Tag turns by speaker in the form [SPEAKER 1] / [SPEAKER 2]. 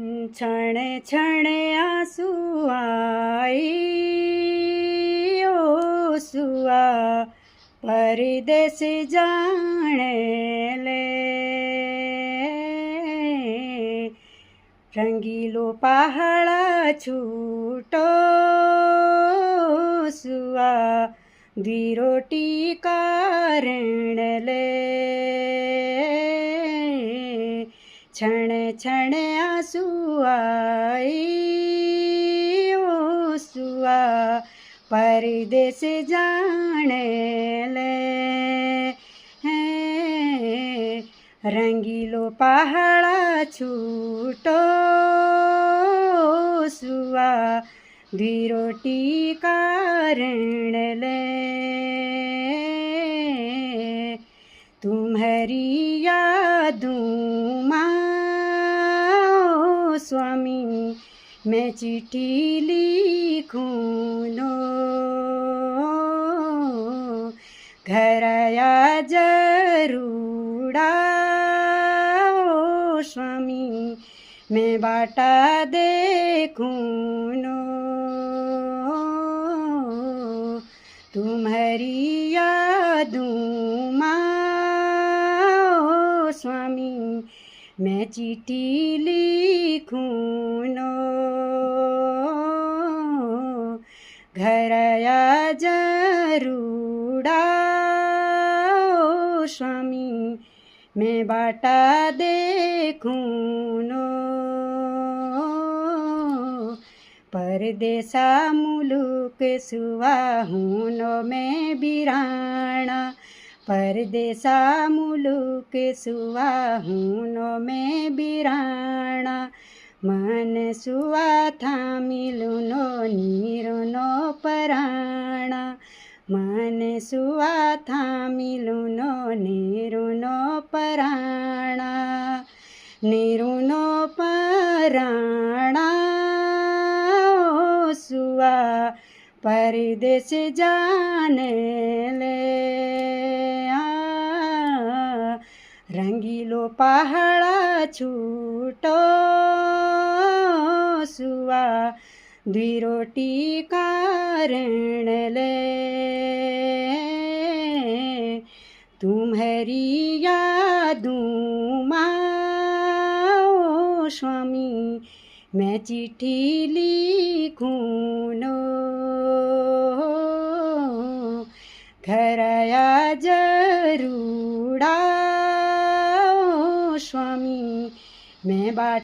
[SPEAKER 1] क्षणे क्षणे आंसू आई ओ सुआ परदेस जाने ले। रंगीलो पहाड़ा छूटो सुआ द्विरोटी कारण ले। क्षणे क्षणे आंसू आई ओ सुआ परदेस जाने ले। रंगीलो पहाड़ा छूटो सुआ द्विरोटी कारण ले। तुम्हारी यादों माँ स्वामी मैं चिट्ठी लिखूं नो। घर आया जरूड़ा ओ स्वामी मैं बाटा देखूं नो। तुम्हारी यादों माँ स्वामी मैं चिट्ठी लिखूं नो। घर आया जरूड़ा ओ स्वामी मैं बाटा देखूं नो। परदेसा मुलुक सुवाहुनो में बिराना। परदेसा मुलुक सुवाहुनो में बिराना। मन सुवा था मिलुनो नीरुनो पराणा। मन सुवा था मिलुनो नीरुनो पराणा। नीरुनो पराणा ओ सुआ परदेस जाने ले। रंगीलो पहाड़ा छूटो सुआ द्विरोटी कारण ले। तुम्हारी यादों माँ ओ स्वामी मैं चिट्ठी लिखूं नो। घर आया जरूड़ा ओ स्वामी मैं बाट